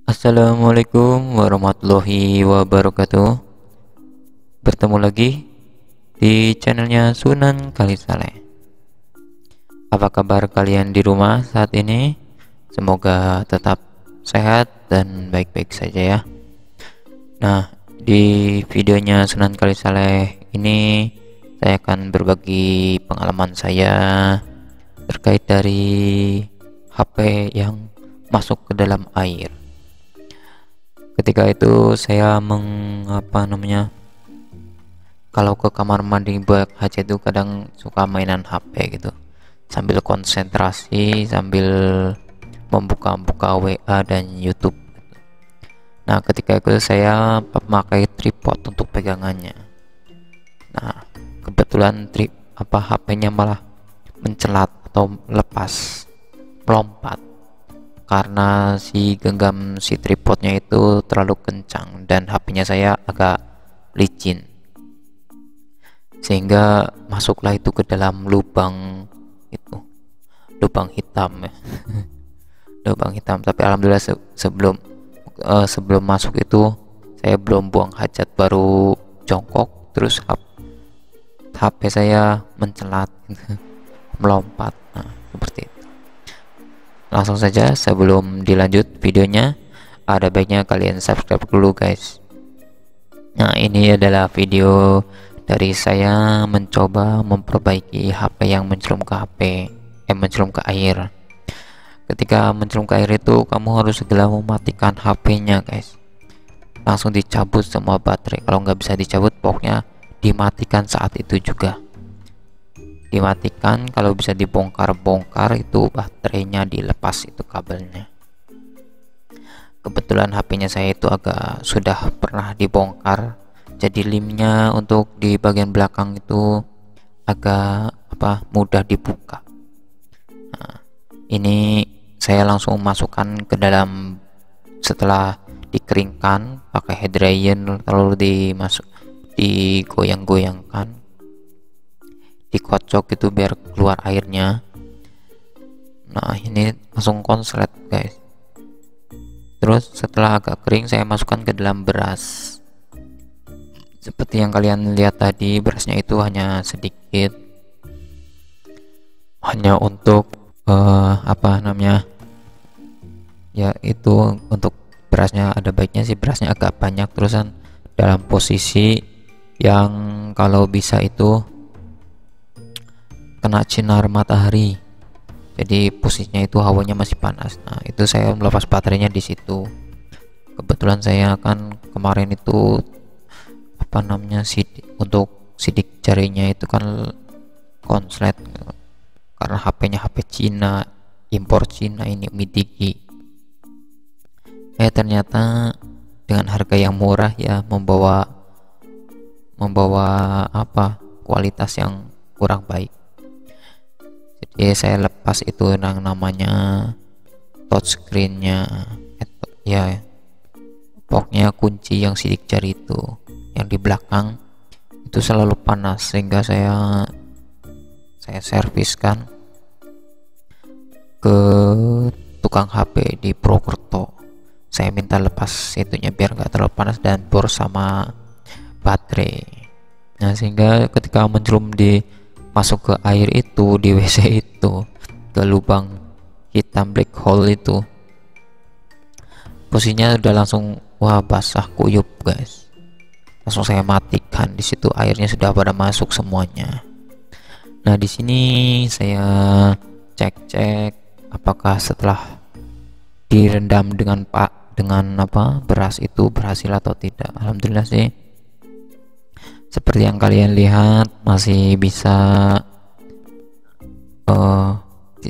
Assalamualaikum warahmatullahi wabarakatuh. Bertemu lagi di channelnya Sunan Kalisaleh. Apa kabar kalian di rumah saat ini? Semoga tetap sehat dan baik-baik saja ya. Nah, di videonya Sunan Kalisaleh ini saya akan berbagi pengalaman saya terkait dari HP yang masuk ke dalam air. Ketika itu saya kalau ke kamar mandi buat hajat itu kadang suka mainan HP gitu, sambil konsentrasi, sambil membuka-buka WA dan YouTube. Nah, ketika itu saya memakai tripod untuk pegangannya. Nah, kebetulan HP-nya malah mencelat atau lepas, melompat karena si genggam si tripodnya itu terlalu kencang dan HP-nya saya agak licin, sehingga masuklah itu ke dalam lubang hitam ya. Lubang hitam. Tapi alhamdulillah sebelum masuk itu saya belum buang hajat, baru jongkok, terus HP saya mencelat melompat. Nah, seperti itu. Langsung saja, sebelum dilanjut videonya, ada baiknya kalian subscribe dulu guys. Nah, ini adalah video dari saya mencoba memperbaiki HP yang mencelum ke air. Ketika mencelum ke air itu, kamu harus segera mematikan HP-nya guys. Langsung dicabut semua baterai. Kalau nggak bisa dicabut, pokoknya dimatikan saat itu juga. Dimatikan, kalau bisa dibongkar-bongkar itu baterainya, dilepas itu kabelnya. Kebetulan HP-nya saya itu sudah pernah dibongkar, jadi limnya untuk di bagian belakang itu agak mudah dibuka. Nah, ini saya langsung masukkan ke dalam, setelah dikeringkan pakai head dryer, lalu digoyang-goyangkan, dikocok itu biar keluar airnya. Nah, ini langsung konslet guys. Terus setelah agak kering, saya masukkan ke dalam beras. Seperti yang kalian lihat tadi, berasnya itu hanya sedikit, hanya untuk ya itu untuk berasnya. Ada baiknya sih berasnya agak banyak, terusan dalam posisi yang kalau bisa itu kena sinar matahari, jadi posisinya itu hawanya masih panas. Nah, itu saya melepas baterainya di situ. Kebetulan saya kan kemarin itu untuk sidik jarinya itu kan konslet, karena HP-nya HP Cina, impor Cina, ini Midigi. Ternyata dengan harga yang murah ya membawa kualitas yang kurang baik. Jadi saya lepas itu yang namanya touchscreen-nya ya, pokoknya kunci yang sidik jari itu yang di belakang itu selalu panas, sehingga saya serviskan ke tukang HP di Purwokerto. Saya minta lepas itunya biar nggak terlalu panas dan bor sama baterai. Nah, sehingga ketika masuk ke air itu, di WC itu, ke lubang hitam black hole itu, posisinya udah langsung basah kuyup guys. Langsung saya matikan, di situ airnya sudah pada masuk semuanya. Nah, di sini saya cek apakah setelah direndam dengan beras itu berhasil atau tidak. Alhamdulillah sih, seperti yang kalian lihat masih bisa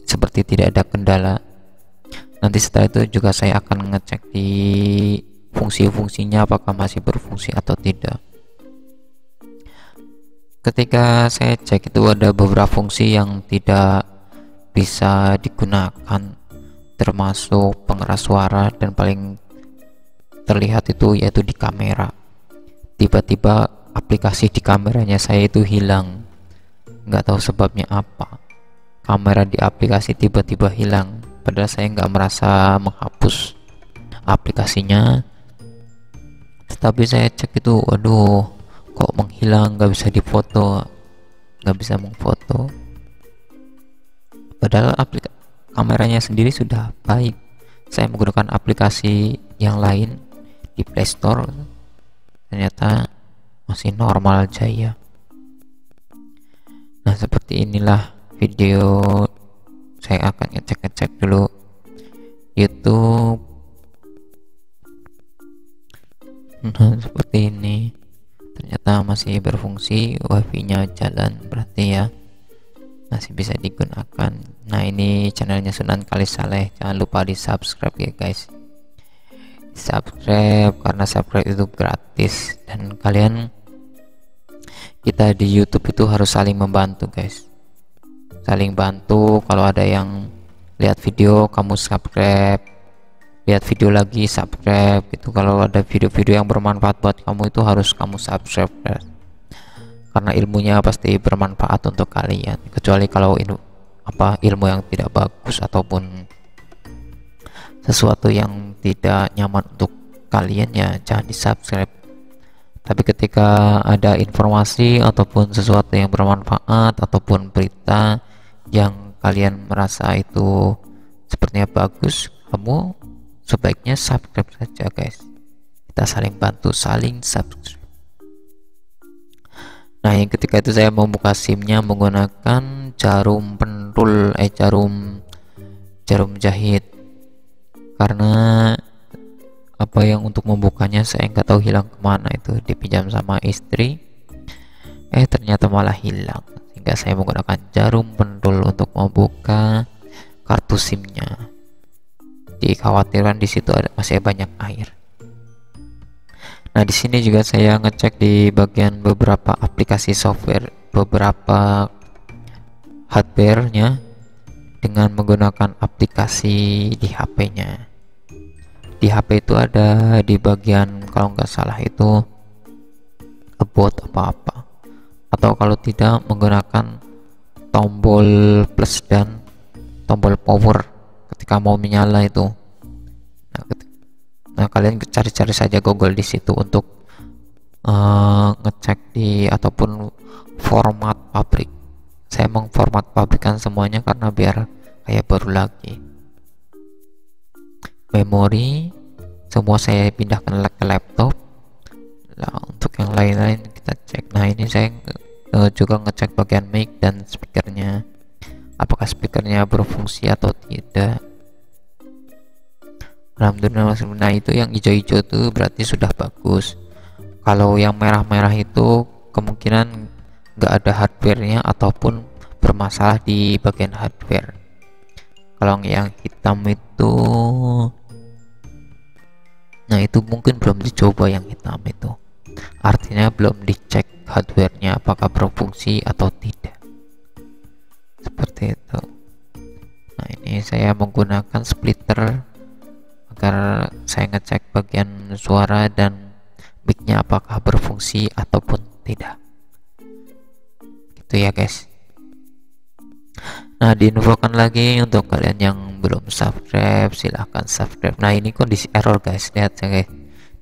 seperti tidak ada kendala. Nanti setelah itu juga saya akan ngecek di fungsi-fungsinya apakah masih berfungsi atau tidak. Ketika saya cek itu ada beberapa fungsi yang tidak bisa digunakan, termasuk pengeras suara, dan paling terlihat itu yaitu di kamera. Tiba-tiba aplikasi di kameranya saya itu hilang, nggak tahu sebabnya apa. Kamera di aplikasi tiba-tiba hilang, padahal saya nggak merasa menghapus aplikasinya, tetapi saya cek itu waduh kok menghilang, nggak bisa difoto, nggak bisa mengfoto, padahal kameranya sendiri sudah baik. Saya menggunakan aplikasi yang lain di Play Store, ternyata masih normal jaya. Nah, seperti inilah video. Saya akan ngecek dulu YouTube. Nah, seperti ini, ternyata masih berfungsi, wifi-nya jalan, berarti ya masih bisa digunakan. Nah, ini channelnya Sunan Kalisaleh, jangan lupa di subscribe ya guys, subscribe karena subscribe itu gratis, dan kalian, kita di YouTube itu harus saling membantu guys, saling bantu. Kalau ada yang lihat video kamu subscribe, lihat video lagi subscribe gitu. Kalau ada video-video yang bermanfaat buat kamu itu harus kamu subscribe guys, karena ilmunya pasti bermanfaat untuk kalian. Kecuali kalau ilmu yang tidak bagus ataupun sesuatu yang tidak nyaman untuk kalian, ya jangan di subscribe. Tapi ketika ada informasi ataupun sesuatu yang bermanfaat ataupun berita yang kalian merasa itu sepertinya bagus, kamu sebaiknya subscribe saja guys. Kita saling bantu, saling subscribe. Nah, yang ketika itu saya membuka SIM-nya menggunakan jarum pentul, jarum jahit, karena yang untuk membukanya saya nggak tahu hilang kemana, itu dipinjam sama istri, ternyata malah hilang, sehingga saya menggunakan jarum pentul untuk membuka kartu SIM-nya. Dikhawatirkan di situ masih banyak air. Nah, di sini juga saya ngecek di bagian beberapa aplikasi software, beberapa hardware-nya dengan menggunakan aplikasi di HP-nya. Di HP itu ada di bagian, kalau nggak salah itu about apa-apa, atau kalau tidak menggunakan tombol plus dan tombol power ketika mau menyala itu. Nah, kalian cari-cari saja Google di situ untuk ngecek ataupun format pabrik. Saya mengformat pabrikan semuanya karena biar kayak baru lagi. Memori semua saya pindahkan ke laptop. Nah, untuk yang lain-lain kita cek. Nah, ini saya juga ngecek bagian mic dan speakernya, apakah speakernya berfungsi atau tidak. Alhamdulillah. Nah, itu yang hijau-hijau itu berarti sudah bagus. Kalau yang merah-merah itu kemungkinan nggak ada hardware-nya ataupun bermasalah di bagian hardware. Kalau yang hitam itu, nah itu mungkin belum dicoba yang hitam itu, artinya belum dicek hardware-nya apakah berfungsi atau tidak, seperti itu. Nah, ini saya menggunakan splitter agar saya ngecek bagian suara dan mic-nya apakah berfungsi ataupun tidak, gitu ya guys. Nah, diinfokan lagi untuk kalian yang belum subscribe, silahkan subscribe. Nah, ini kondisi error guys, lihat ya guys,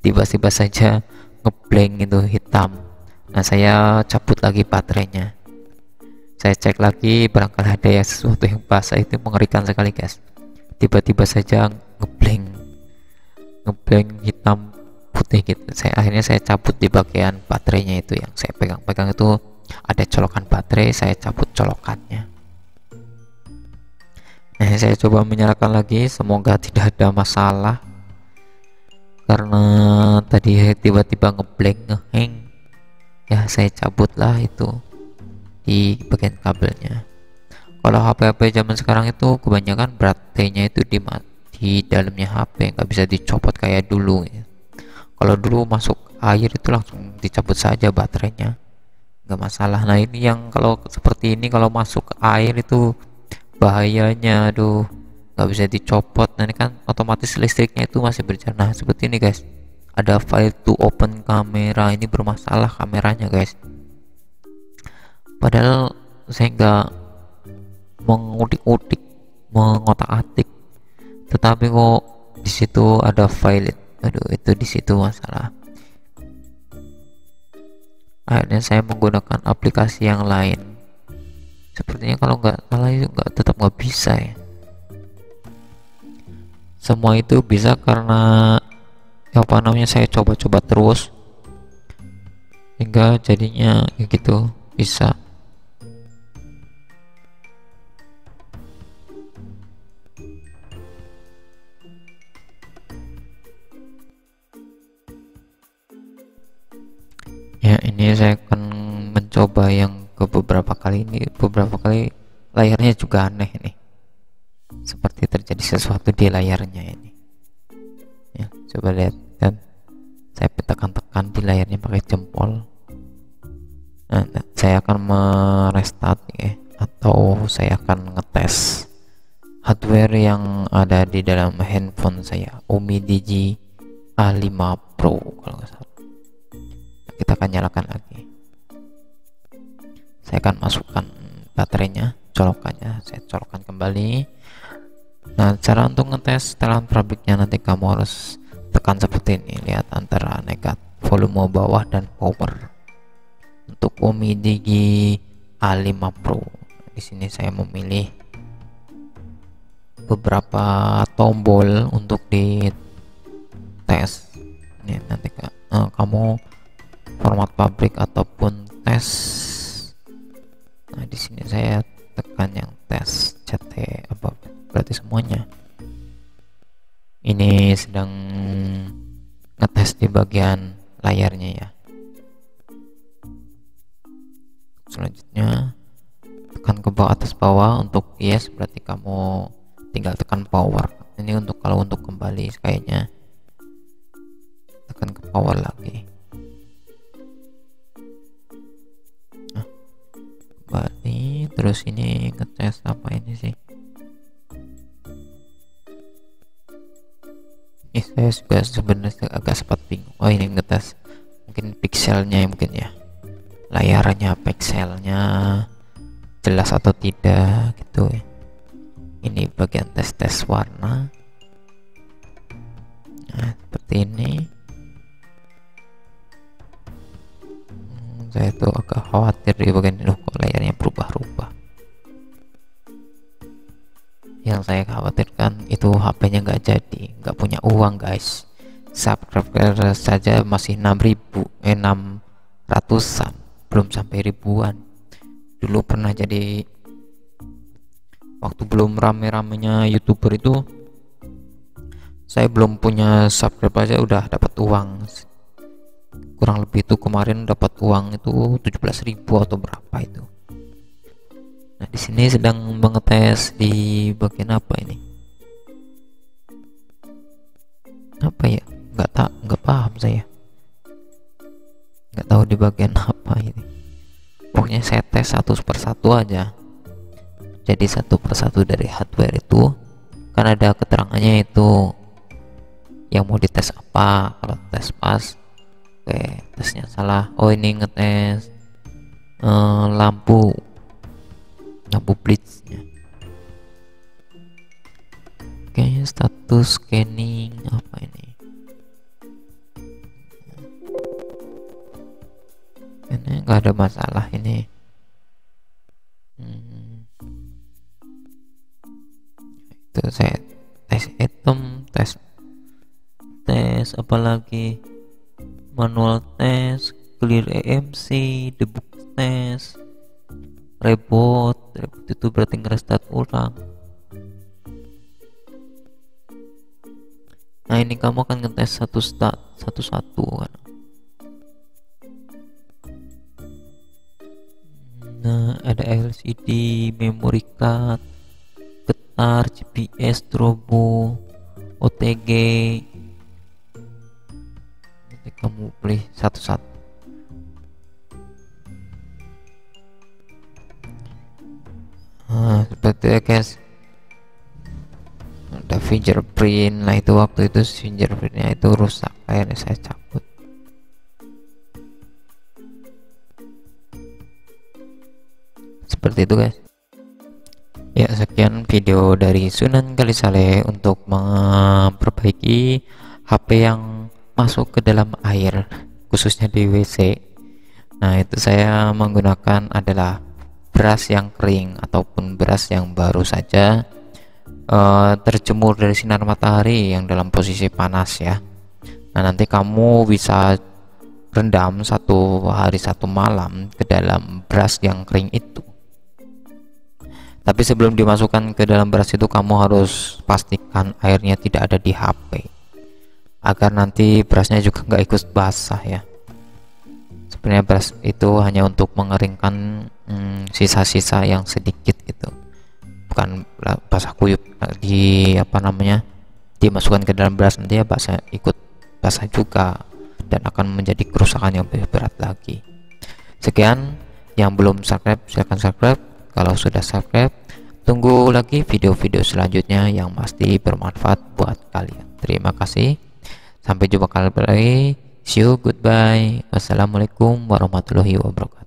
tiba-tiba saja ngeblank itu hitam. Nah, saya cabut lagi baterainya, saya cek lagi barangkali ada ya sesuatu yang basah. Itu mengerikan sekali guys, tiba-tiba saja ngeblank hitam putih gitu. Akhirnya saya cabut di bagian baterainya, itu yang saya pegang itu ada colokan baterai, saya cabut colokannya. Saya coba menyalakan lagi, semoga tidak ada masalah, karena tadi tiba-tiba ngeblank, ngehang ya. Saya cabutlah itu di bagian kabelnya. Kalau HP zaman sekarang itu kebanyakan baterainya itu di dalamnya HP, nggak bisa dicopot kayak dulu ya. Kalau dulu masuk air itu langsung dicabut saja baterainya, nggak masalah. Nah, ini yang kalau seperti ini, kalau masuk ke air itu bahayanya, aduh, nggak bisa dicopot. Nah, ini kan otomatis listriknya itu masih berjalan. Nah, seperti ini guys, ada file to open kamera, ini bermasalah kameranya guys, padahal saya nggak mengutik-utik, mengotak-atik, tetapi kok di situ ada file. Aduh, itu di situ masalah. Akhirnya saya menggunakan aplikasi yang lain. Sepertinya kalau nggak salah itu tetap nggak bisa ya. Semua itu bisa karena apa namanya, saya coba-coba terus hingga jadinya ya gitu bisa. Ya, ini saya akan mencoba yang ke beberapa kali ini. Beberapa kali layarnya juga aneh nih, seperti terjadi sesuatu di layarnya ini ya. Coba lihat, dan saya tekan-tekan di layarnya pakai jempol. Nah, saya akan merestart ya, atau saya akan ngetes hardware yang ada di dalam handphone saya, Xiaomi Digi A5 Pro kalau nggak salah. Kita akan nyalakan lagi. Saya akan masukkan baterainya, colokannya saya colokkan kembali. Nah, cara untuk ngetes setelan pabriknya nanti kamu harus tekan seperti ini, lihat antara negat, volume bawah, dan power. Untuk Xiaomi Digi A5 Pro, di sini saya memilih beberapa tombol untuk di tes. Ini nanti kamu format pabrik ataupun tes. Nah, di sini saya tekan yang tes CT apa berarti semuanya. Ini sedang ngetes di bagian layarnya ya. Selanjutnya tekan ke bawah, atas bawah. Untuk yes berarti kamu tinggal tekan power. Ini untuk kalau untuk kembali kayaknya tekan ke power lagi. Kembali, terus ini ngetes apa ini sih? Saya juga sebenarnya agak sempat bingung. Oh, ini ngetes mungkin pixelnya mungkin ya, layarnya, pixelnya jelas atau tidak gitu ya. Ini bagian tes warna. Nah, seperti ini. Saya tuh agak khawatir di bagian ini, kok layarnya berubah-ubah. Yang saya khawatirkan itu HP-nya nggak jadi, nggak punya uang guys. Subscriber saja masih 600-an, belum sampai ribuan. Dulu pernah jadi, waktu belum rame-ramenya YouTuber itu, saya belum punya subscriber aja udah dapat uang. Kurang lebih itu kemarin dapat uang itu 17.000 atau berapa itu. Nah, di sini sedang mengetes di bagian apa ini? Apa ya? Nggak paham saya. Nggak tahu di bagian apa ini. Pokoknya saya tes satu persatu aja. Jadi satu persatu dari hardware itu kan ada keterangannya itu yang mau dites apa. Kalau tes pas, oke, tesnya salah. Oh, ini ngetes lampu blitznya. Oke, status scanning apa ini? Ini nggak ada masalah ini. Itu saya tes item, tes apalagi manual test, clear EMC, debug test, reboot itu berarti ngerestart ulang. Nah, ini kamu akan ngetes satu-satu kan. Nah, ada LCD, memory card, getar, GPS, strobo, OTG. Nanti kamu pilih satu-satu. Nah, seperti ya guys, ada fingerprint. Nah, itu waktu itu fingerprintnya itu rusak, akhirnya saya cabut. Seperti itu guys. Ya, sekian video dari Sunan Kalisale untuk memperbaiki HP yang masuk ke dalam air, khususnya di WC. Nah, itu saya menggunakan adalah beras yang kering ataupun beras yang baru saja terjemur dari sinar matahari yang dalam posisi panas ya. Nah, nanti kamu bisa rendam 1 hari 1 malam ke dalam beras yang kering itu. Tapi sebelum dimasukkan ke dalam beras itu, kamu harus pastikan airnya tidak ada di HP, agar nanti berasnya juga nggak ikut basah ya. Sebenarnya beras itu hanya untuk mengeringkan sisa-sisa yang sedikit itu, bukan basah kuyup. Di apa namanya, dimasukkan ke dalam beras, nanti ya basah, ikut basah juga, dan akan menjadi kerusakan yang lebih berat lagi. Sekian, yang belum subscribe silahkan subscribe. Kalau sudah subscribe, tunggu lagi video-video selanjutnya yang pasti bermanfaat buat kalian. Terima kasih, sampai jumpa kembali lagi. See you, goodbye. Wassalamualaikum warahmatullahi wabarakatuh.